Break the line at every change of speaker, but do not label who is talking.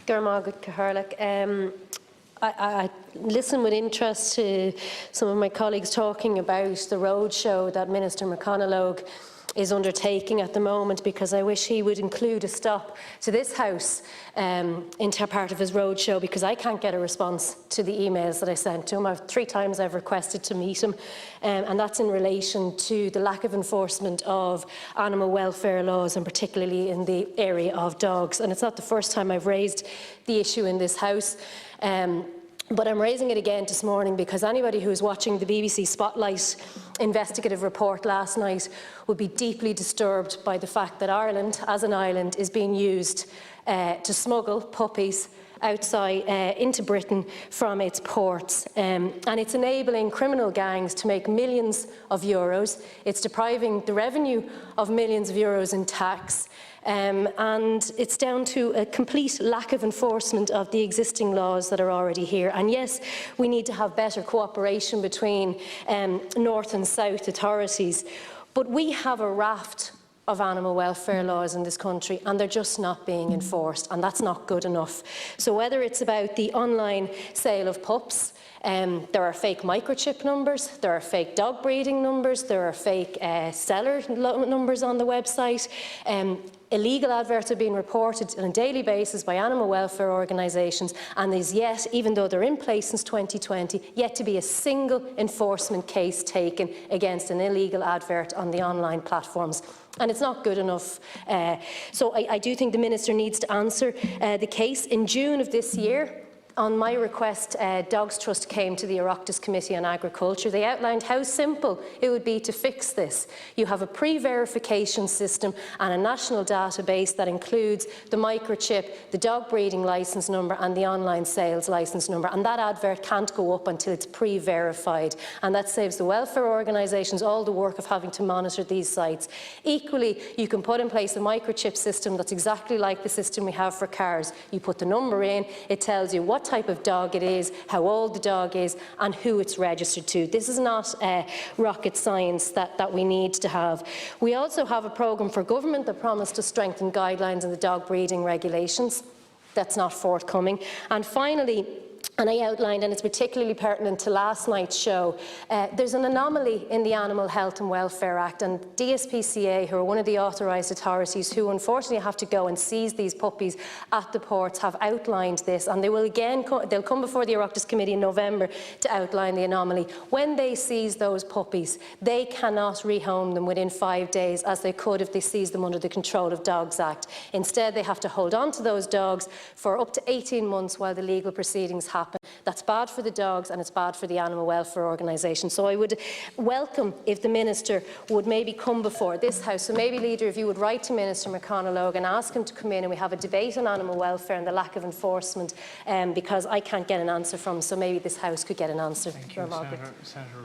Gurmagad Caharlik. I listen with interest to some of my colleagues talking about the roadshow that Minister McConalogue is undertaking at the moment, because I wish he would include a stop to this House into part of his roadshow, because I can't get a response to the emails that I sent to him. 3 times I've requested to meet him, and that's in relation to the lack of enforcement of animal welfare laws, and particularly in the area of dogs. And it's not the first time I've raised the issue in this House. But I'm raising it again this morning because anybody who was watching the BBC Spotlight investigative report last night would be deeply disturbed by the fact that Ireland, as an island, is being used to smuggle puppies outside into Britain from its ports, and it's enabling criminal gangs to make millions of euros. It's depriving the revenue of millions of euros in tax. And it's down to a complete lack of enforcement of the existing laws that are already here. And yes, we need to have better cooperation between North and South authorities, but we have a raft of animal welfare laws in this country, and they're just not being enforced, and that's not good enough. So whether it's about the online sale of pups, there are fake microchip numbers, there are fake dog breeding numbers, there are fake seller numbers on the website. Illegal adverts are being reported on a daily basis by animal welfare organisations, and there's yet, even though they're in place since 2020, yet to be a single enforcement case taken against an illegal advert on the online platforms. And it's not good enough. So I do think the Minister needs to answer the case. In June of this year, on my request, Dogs Trust came to the Oireachtas Committee on Agriculture. They outlined how simple it would be to fix this. You have a pre-verification system and a national database that includes the microchip, the dog breeding licence number and the online sales licence number, and that advert can't go up until it's pre-verified, and that saves the welfare organisations all the work of having to monitor these sites. Equally, you can put in place a microchip system that's exactly like the system we have for cars. You put the number in, it tells you what type of dog it is, how old the dog is, and who it's registered to. This is not rocket science that we need to have. We also have a programme for government that promised to strengthen guidelines in the dog breeding regulations. That's not forthcoming. And finally, and I outlined, and it's particularly pertinent to last night's show, there's an anomaly in the Animal Health and Welfare Act, and DSPCA, who are one of the authorised authorities who unfortunately have to go and seize these puppies at the ports, have outlined this, and they will again they'll come before the Oireachtas Committee in November to outline the anomaly. When they seize those puppies, they cannot rehome them within 5 days as they could if they seized them under the Control of Dogs Act. Instead, they have to hold on to those dogs for up to 18 months while the legal proceedings happen. That's bad for the dogs, and it's bad for the animal welfare organisation. So I would welcome if the Minister would maybe come before this House. So maybe, Leader, if you would write to Minister McConalogue and ask him to come in and we have a debate on animal welfare and the lack of enforcement, because I can't get an answer from him. So maybe this House could get an answer.
Thank you, Senator.